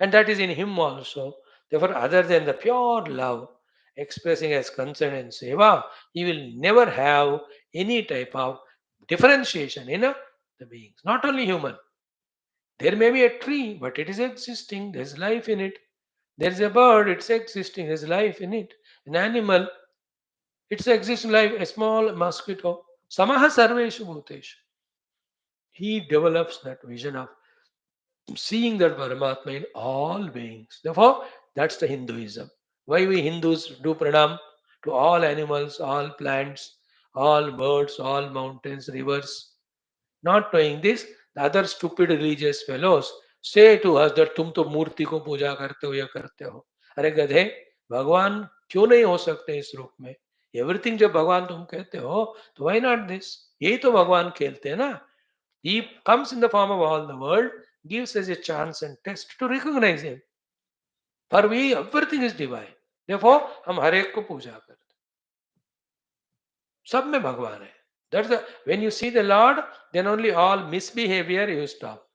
And that is in him also. Therefore, other than the pure love expressing as concern and seva, he will never have any type of differentiation in the beings. Not only human. There may be a tree, but it is existing. There's life in it. There's a bird, it's existing. There's life in it. An animal, it's existing life. A small mosquito. Samaha sarveshu bhuteshu. He develops that vision of seeing that Paramatma in all beings. Therefore, that's the Hinduism. Why we Hindus do pranam to all animals, all plants, all birds, all mountains, rivers. Not knowing this, the other stupid religious fellows say to us that तुम तो मूर्ति को पूजा करते हो या करते हो. अरे गधे, भगवान क्यों नहीं हो सकते इस रूप में? एवरीथिंग जब भगवान तुम कहते हो तो why not this? यही तो भगवान खेलते हैं ना. He comes in the form of all the world, gives us a chance and test to recognize him. For we, everything is divine. Therefore, हम हर एक को पूजा करते हैं. सब में भगवान है. That's the when you see the Lord, then only all misbehavior you stop.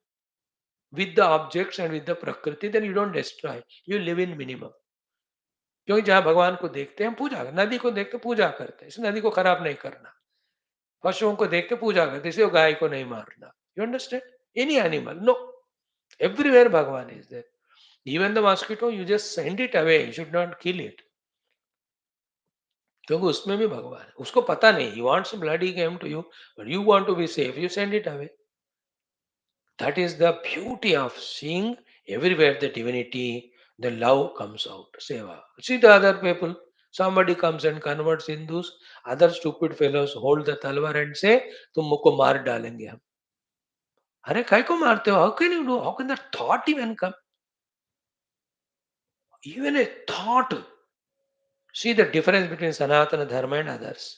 with the objects and with the prakriti, then you don't destroy. You live in minimum. क्योंकि जहाँ भगवान को देखते हैं हम पूजा करते, नदी को देखते पूजा करते हैं, इस नदी को खराब नहीं करना, पशुओं को देख के पूजा करते इसलिए वो गाय को नहीं मारना. You understand? Any animal, no, everywhere bhagwan is there. Even the mosquito, you just send it away, you should not kill it, क्योंकि उसमें भी भगवान है. उसको पता नहीं, he wants blood, he came to you, but you want to be safe, you send it away. That is the beauty of seeing everywhere the divinity, the love comes out. Seva. See the other people. Somebody comes and converts Hindus. Other stupid fellows hold the talwar and say, "तुम मुझको मार डालेंगे हम." अरे काय को मारते हो? How can you do? How can that thought even come? Even a thought. See the difference between Sanatana Dharma and others.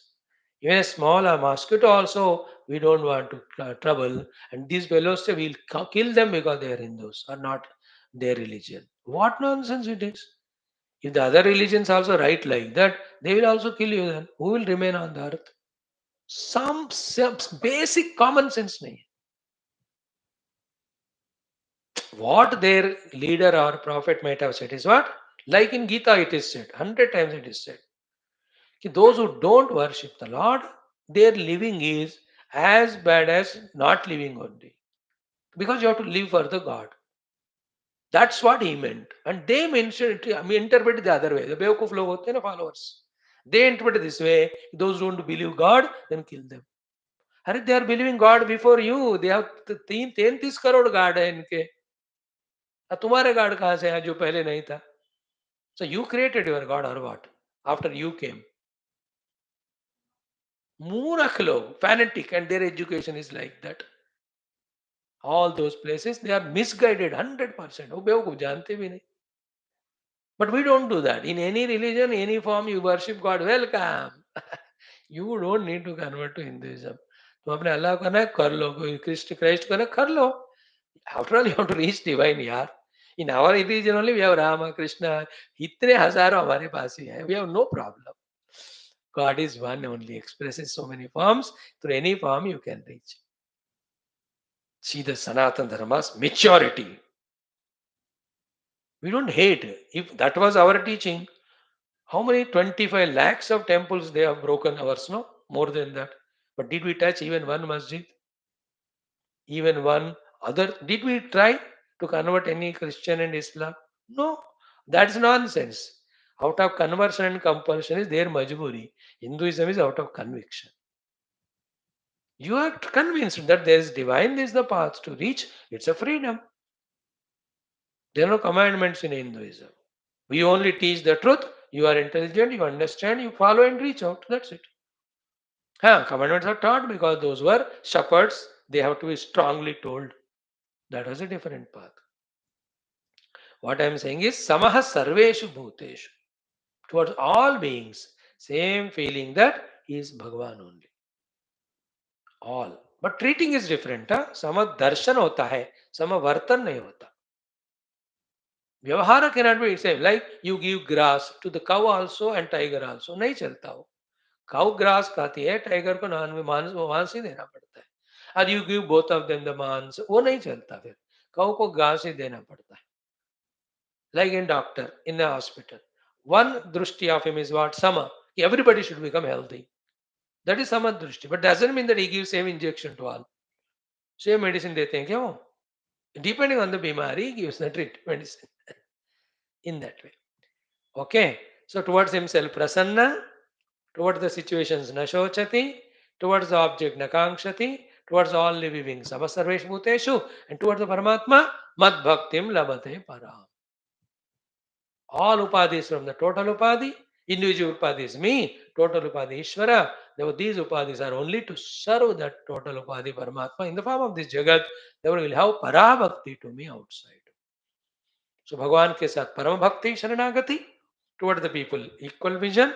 Even a small mosquito also we don't want to trouble. And these fellows say we'll kill them because they are Hindus or not their religion. What nonsense it is. If the other religions also write like that, they will also kill you then. Who will remain on the earth? Some basic common sense nahi hai. What their leader or prophet might have said is what? Like in Geetha it is said, 100 times it is said. Those who don't worship the Lord, their living is as bad as not living only. Because you have to live for the God. That's what he meant. And they mentioned it, I mean, interpret it the other way. The Bewkuf log hote hain na followers. They interpret it this way. Those who don't believe God, then kill them. अरे they are believing God before you. They have 33 crore God है इनके. तुम्हारे God कहाँ से है जो पहले नहीं था? So you created your God or what? After you came. मूर्ख लोग, fanatic, and their education is like that. All those places, they are misguided 100%. वो बेवकूफ जानते भी नहीं. But we don't do that. In any religion, any form, you worship God, welcome. You don't need to convert to Hinduism. तुम अपने अल्लाह को ना कर लो, कोई Christ को ना कर लो. After all, you have to reach divine, यार. In our religion only, we have Rama, Krishna. इतने हजारों हमारे पास ही है. We have no problem. God is one only, expresses so many forms. Through any form, you can reach. See the Sanatana Dharma's maturity. We don't hate. If that was our teaching, how many 25 lakhs of temples they have broken ours, no? More than that. But did we touch even one masjid? Even one other? Did we try to convert any Christian and Islam? No. That's nonsense. Out of conversion and compulsion is their majburi. Hinduism is out of conviction. You are convinced that there is divine, there is the path to reach. It's a freedom. There are no commandments in Hinduism. We only teach the truth. You are intelligent, you understand, you follow and reach out. That's it. Commandments are taught because those were shepherds. They have to be strongly told. That was a different path. What I am saying is samaha sarveshu bhuteshu. Towards all beings, same feeling that he is Bhagavan only. All. But treating is different. Sama darshan hota hai, sama vartan nahi hota. Vyavahara cannot be same. Like you give grass to the cow also and tiger also. नहीं चलता वो. Cow grass खाती है, tiger को मांस ही देना पड़ता है. और you give both of them the मांस, वो नहीं चलता फिर. Cow को घास ही देना पड़ता है. Like in doctor, in the hospital. One drushti of him is what? Sama. Everybody should become healthy. That is sama drushti. But doesn't mean that he gives same injection to all. Same medicine देते हैं क्या वो? Depending on the bimari, he gives the treatment medicine. In that way. Okay. So towards himself prasanna, towards the situations na shochati, towards the object na kankshati, towards all living beings sabasarvesh bhuteshu, and towards the Paramatma mad bhaktim labate param. All upadhis from the total upadhi, individual upadhi is me, total upadhi Ishvara. Therefore, these upadhis are only to serve that total upadhi Paramatma in the form of this Jagat. Therefore, will have parabhakti to me outside. So भगवान के साथ परम भक्ति शरणागति, toward the people equal vision,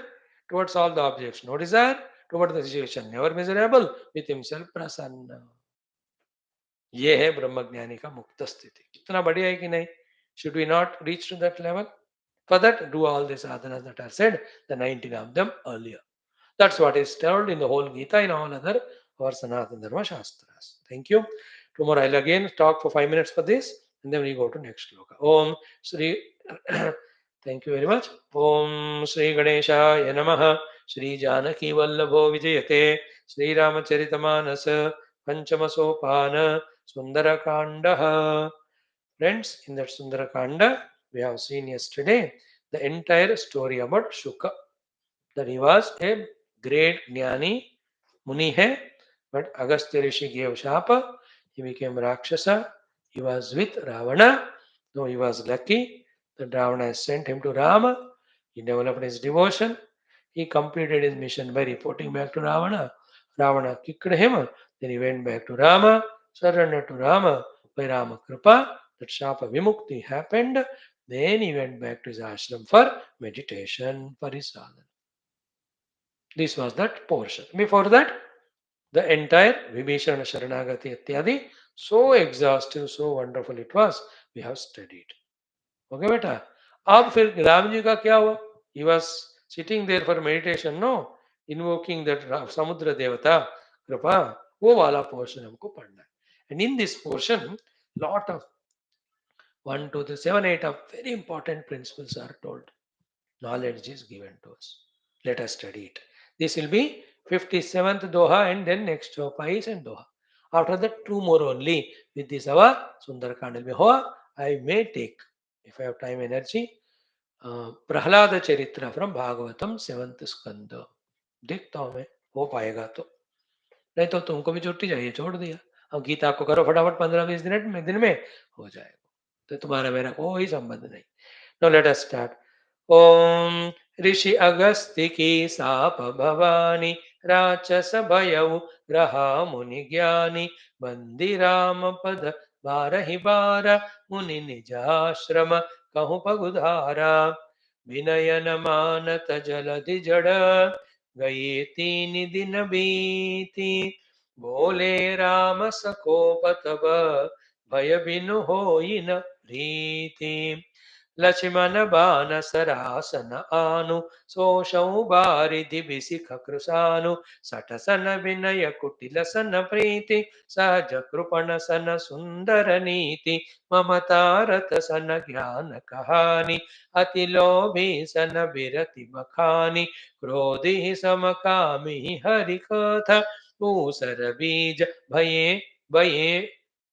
towards all the objects no desire, toward the situation never miserable, with himself prasanna. ये है ब्रह्मज्ञानी का मुक्त स्थिति. कितना बढ़िया है कि नहीं? Should we not reach to that level? For that, do all these sadhanas that are said, the 19 of them earlier. That's what is told in the whole Gita, in all other our Sanatana Dharma Shastras. Thank you. Tomorrow I'll again talk for 5 minutes for this. And then we go to next shloka. Om Shri. Thank you very much. Om Shri Ganeshaya Namaha. Shri Janaki Vallabho Vijayate. Shri Ramacharitamanasa. Panchama Sopana. Sundara Kandaha. Friends, in that Sundara Kanda, we have seen yesterday the entire story about Shuka. That he was a great Jnani Muni hai, but Agastya Rishi gave Shapa, he became Rakshasa, he was with Ravana, though he was lucky that Ravana sent him to Rama, he developed his devotion, he completed his mission by reporting back to Ravana. Ravana kicked him, then he went back to Rama, surrendered to Rama by Rama Kripa, that Shapa Vimukti happened, then he went back to his ashram for meditation, for his sadhana. This was that portion. Before that, the entire Vibhishana Sharanagati Ityadi, so exhaustive, so wonderful it was, we have studied. Okay, beta? अब फिर राम जी का क्या हुआ? He was sitting there for meditation, no? Invoking that Samudra Devata, Kripa, वो वाला portion हमको पढ़ना है. And in this portion, lot of 1, 2, 3, 7, 8 of very important principles are told. Knowledge is given to us. Let us study it. This will be 57th Doha and then next Chopa is and Doha. After that, 2 more only. With this, our Sundarakand will be Hoa. I may take, if I have time energy, Prahlad चरित्र from Bhagavatam 7th स्कंद. देखता हूं मैं हो पाएगा तो, नहीं तो तुमको भी छुट्टी चाहिए, छोड़ दिया. अब गीता को करो फटाफट 15-20 दिन में हो जाएगा. तो तुम्हारा मेरा कोई संबंध नहीं. Now let us start. ओम ऋषि अगस्त्य की साप भवानी राक्षस भयउ रहा मुनि ज्ञानी बंदी राम पद बारहि बार मुनि निजाश्रम कहु पगुधारा विनयन मानत जलधि जड़ गए 3 दिन बीती बोले राम सकोप तब भय बिनु होई न प्रीति लक्ष्मण बान सरासन आनु सोषौ बारिधि बिसिख कृशानु सठसन विनय कुटिल सन प्रीति सहज कृपण सन सुंदर नीति ममता रत सन ज्ञान कहानी अति लोभी सन बिरति बखानी क्रोधि सम कामी हरि कथा ऊसर बीज भये भये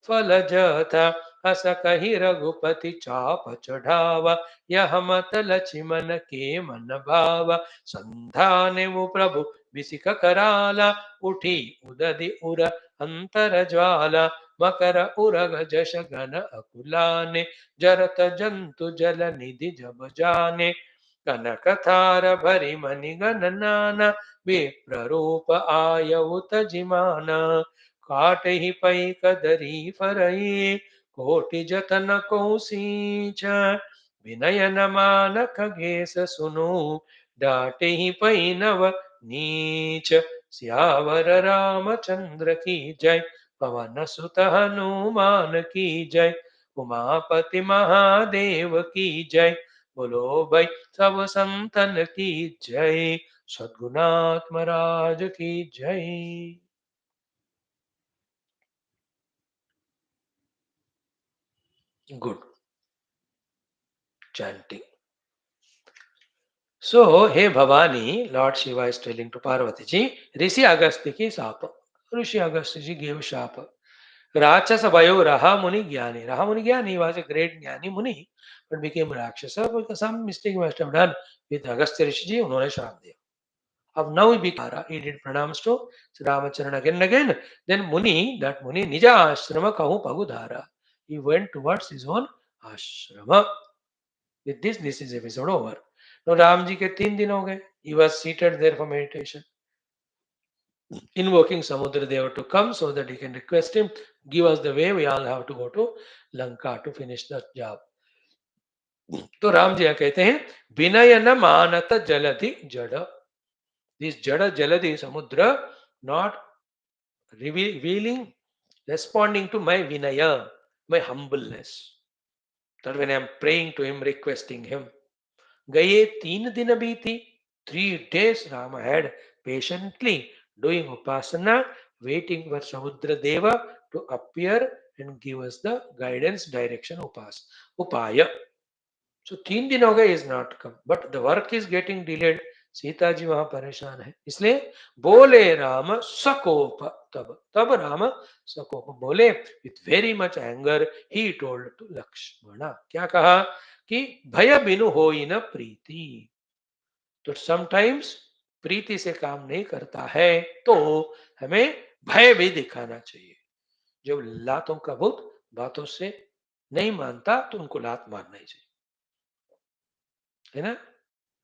फल जथा अस कहि रघुपति चाप चढ़ावा यह मत लक्ष्मण के मन भावा संधाने वो प्रभु बिसिक कराला उठी उदधि उर अंतर ज्वाला मकर उरग जश गण अकुलाने जरत जंतु जल निधि जब जाने कनक थार भरि मणि गण नाना विप्ररूप आयउत जिमाना काट ही पै कदरी फरई कोटि जतन को सींच विनय न मान खगेश सुनु डांटे ही पै नव नीच सियावर रामचंद्र की जय पवन सुत हनुमान की जय उमापति महादेव की जय बोलो भाई सब संतन की जय सद्गुणात्म महाराज की जय. Good. Chanting. So, hey Bhavani, Lord Shiva is telling to Parvati ji, Rishi Agastya ki sapa. Rishi Agastya ji gave shapa. Rakshasa Vayo Raha Muni Jnani. Raha Muni Jnani was a great Jnani Muni, but became Rakshasa because some mistake must have done with Agastya Rishi ji, उन्होंने श्राप दिया. अब now he became, he did pranams to Sri Ramachandra again and again. Then Muni, that Muni, Nija Ashrama Kahu Pagudhara. He went towards his own ashrama. With this is episode over. Now Ram ji के 3 दिन हो गए. He was seated there for meditation, invoking Samudra Deva to come so that he can request him, give us the way. We all have to go to Lanka to finish the job. तो राम जी कहते हैं विनय न मानत जलधि जड़. This jada jaladi samudra not revealing, responding to my vinaya, my humbleness. That when I am praying to him, requesting him. Gaye 3 दिन बीती. 3 days Rama had patiently doing upasana, waiting for Samudra Deva to appear and give us the guidance, direction, upaya. So 3 दिन हो गए, is not come, but the work is getting delayed. Sita ji वहां परेशान है, इसलिए बोले राम सकोप. तब राम सकोप बोले, with very much anger he told to Lakshman. क्या कहा कि भय बिनु हो न प्रीति. तो समटाइम्स प्रीति से काम नहीं करता है, तो हमें भय भी दिखाना चाहिए. जब लातों का भूत बातों से नहीं मानता, तो उनको लात मारना ही चाहिए, है ना.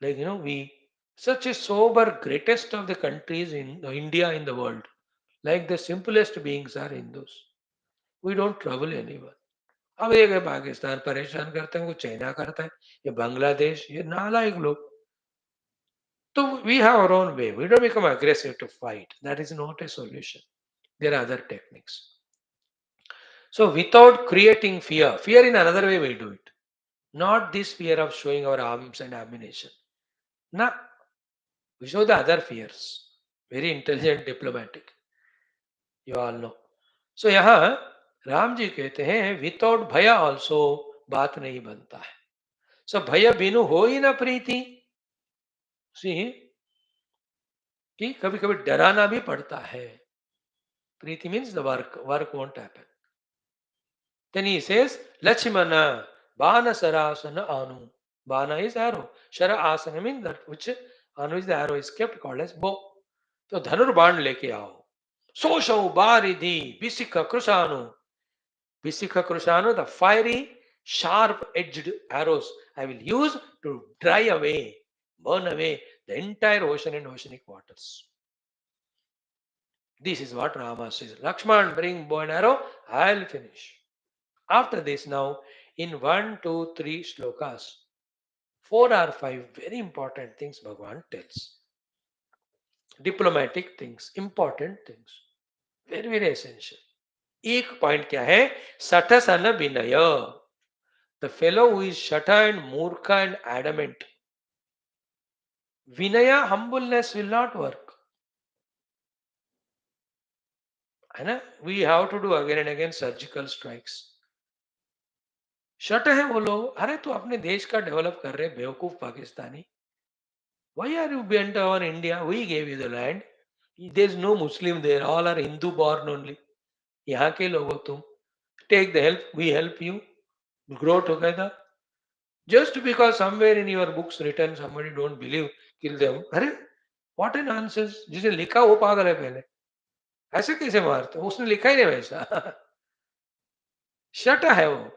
Like, we, such a sober, greatest of the countries in India, in the world, like the simplest beings are Hindus. We don't trouble anyone. अब ये पाकिस्तान परेशान करते हैं, वो चाइना करता है, ये बांग्लादेश, ये नालायक लोग. तो we have our own way. We don't become aggressive to fight. That is not a solution. There are other techniques. So without creating fear, fear in another way we do it. Not this fear of showing our arms and ammunition. Nah, we show the other fears. Very intelligent, diplomatic. You all know. So यहाँ राम जी कहते हैं without भया also बात नहीं बनता है. सो भय बिनु हो ही ना प्रीति. सी कि कभी कभी डराना भी पड़ता है. Preeti means the work won't happen. Then he says Lachimana Bana Sarasana Anu. Bana is arrow. Shara asana means that which on which the arrow is kept, called as bow. तो धनुर्बाण लेके आओ. सोशौ बारिधि बिसिख कृशानु. Bisikha Krushanu, the fiery, sharp-edged arrows I will use to dry away, burn away the entire ocean and oceanic waters. This is what Rama says. Lakshman, bring bow and arrow, I'll finish. After this, now, in 1, 2, 3 shlokas, 4 or 5 very important things Bhagavan tells. Diplomatic things, important things, very, very essential. एक point क्या है? सठसन विनय. The fellow who is shata and murkha and adamant. Vinaya, humbleness will not work. है ना? We have to do again and again surgical strikes. Shut है वो लोग. अरे तो अपने देश का डेवलप कर रहे बेवकूफ Pakistani. Why are you bent on India? We gave you the land. There's no Muslim there. All are Hindu born only. यहाँ के लोगो तुम. Take the help. We help you. Grow together. Just because somewhere in your books written somebody don't believe, kill them. अरे what a nonsense. जिसे लिखा वो पागल है पहले. ऐसे कैसे मारते? उसने लिखा ही नहीं वैसा. शट है वो.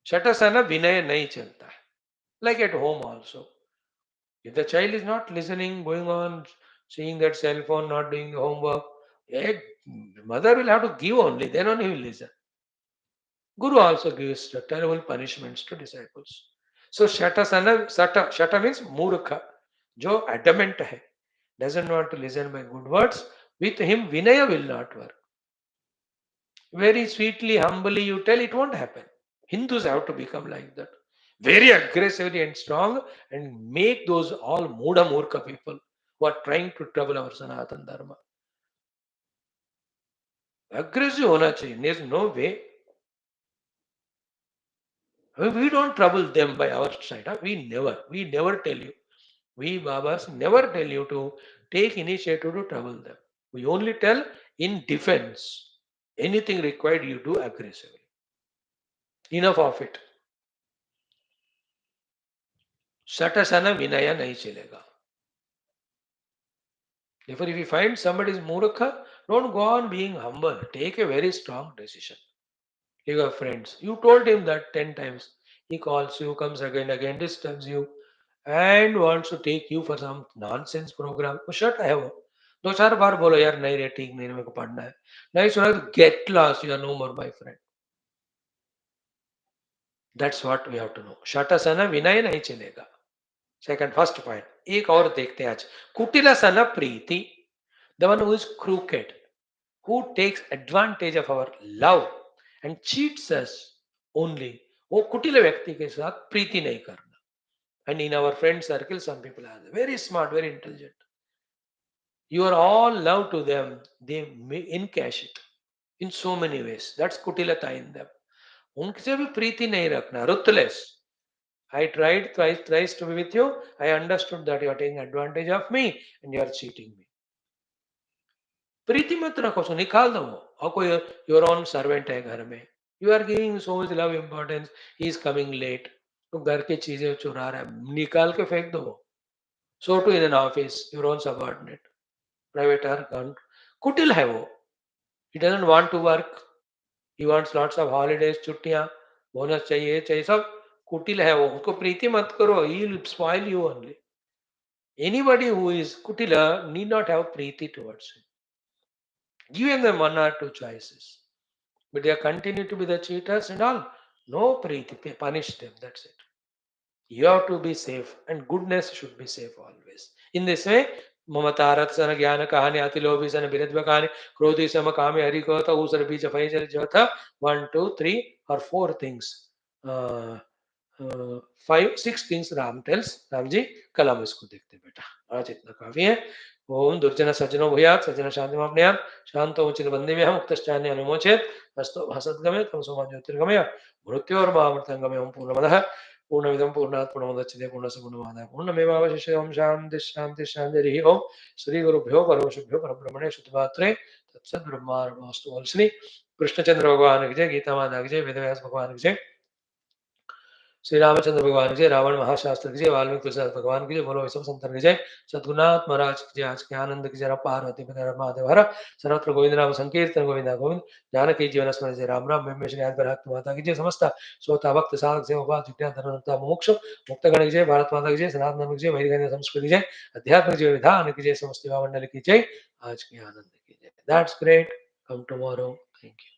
शट सा ना विनय नहीं चलता है. Like at home also. If the child is not listening, going on seeing that cell phone, not doing the homework, a mother will have to give only, then only he will listen. Guru also gives terrible punishments to disciples. So shata means murkha, jo adamant hai, doesn't want to listen by good words. With him vinaya will not work. Very sweetly, humbly you tell, it won't happen. Hindus have to become like that. Very aggressively and strong, and make those all Muda Murkha people who are trying to trouble our Sanatan Dharma. Aggressive hona chahiye. There's no way. We don't trouble them by our side. We never tell you. We Babas never tell you to take initiative to trouble them. We only tell in defense. Anything required, you do aggressively. Enough of it. Satasana vinaya nahi chalega. Therefore, if you find somebody is murkha, don't go on being humble. Take a very strong decision. You have friends. You told him that 10 times. He calls you, comes again, disturbs you, and wants to take you for some nonsense program. तो shut है वो. 2-4 बार बोलो यार नहीं रे ठीक नहीं मेरे को पढ़ना है. नहीं सुना तो get lost. You are no more my friend. That's what we have to know. शटसना विनय नहीं चलेगा. Second, first point. एक और देखते हैं आज. कुटिलसना प्रीति. The one who is crooked, who takes advantage of our love and cheats us only. वो कुटिल व्यक्ति के साथ प्रीति नहीं करना. And in our friend circle, some people are very smart, very intelligent. You are all love to them. They may encash it. in so many ways. That's kutilata in them. उनसे भी प्रीति नहीं रखना, ruthless. I tried thrice to be with you. I understood that you are taking advantage of me and you are cheating me. प्रीति मत रखो, सो निकाल दो वो। और कोई योर ओन सर्वेंट है घर में, you are giving so much love importance, he is coming late, तो घर की चीजें चुरा रहा है, निकाल के फेंक दो वो। So to in an office, your own subordinate, private हर कुटिल है वो। He doesn't want to work, he wants lots of holidays, छुट्टियां, बोनस चाहिए चाहिए, सब कुटिल है वो। उसको प्रीति मत करो, he will spoil you only. Anybody who is kutila need not have preeti towards him. Give them one or two choices. But they continue to be the cheaters and all. No preeti, punish them. That's it. You have to be safe, and goodness should be safe always. In this way, ममतारत सन ज्ञान कहानी अति लोभी सन बिरद्व कहानी क्रोधी सम कामे हरि को था ऊसर बीच फैजल जो था 1 2 3 or 4 things, 5 6 things Ram tells. Ram ji कल हम इसको देखते बेटा, आज इतना काफी है। ओम दुर्जन सज्जनो भूयात् सज्जन शांति मापनुयात् शांतो उचित बंदे में हम मुक्तश्चान्य अनुमोचेत् हस्तो हसद्गमे तमसो मा ज्योतिर्गमय मृत्योर्मामृतंगमय ओम पूर्णमदः पूर्णमिदं पूर्णात् पूर्णमुदच्यते पूर्णस्य पूर्णमादाय पूर्णमेवावशिष्यते। ओम शांति शांति शांति। ओम श्री गुरुभ्यो परमशुभ्यो परब्रह्मणे शुद्धमात्रे तत्सत् ब्रह्मार्पणमस्तु। ओम श्री कृष्णचंद्र भगवान की जय, गीता माता की जय, वेदव्यास भगवान की जय, श्री रामचंद्र भगवान की जय, रावण महाशास्त्र की जय, वाल्मीकि तुलसीदास भगवान की जय, बोलो विश्व संतर की जय, सद्गुरुनाथ महाराज की जय, आज के आनंद की जय, पार्वती पति महादेव हर सर्वत्र गोविंद नाम संकीर्तन गोविंदा गोविंद जानकी जीवन स्मरण जय राम राम। में श्री भक्त माता की जय, समस्त श्रोता भक्त साधक से जिज्ञान धर्मता मोक्ष मुक्तगण की जय, भारत माता की जय, सनातन धर्म की जय, वैदिक संस्कृति जय, अध्यात्म जय, विधान की जय, समस्त मंडल की जय, आज के आनंद की जय। That's great. Come tomorrow. Thank you.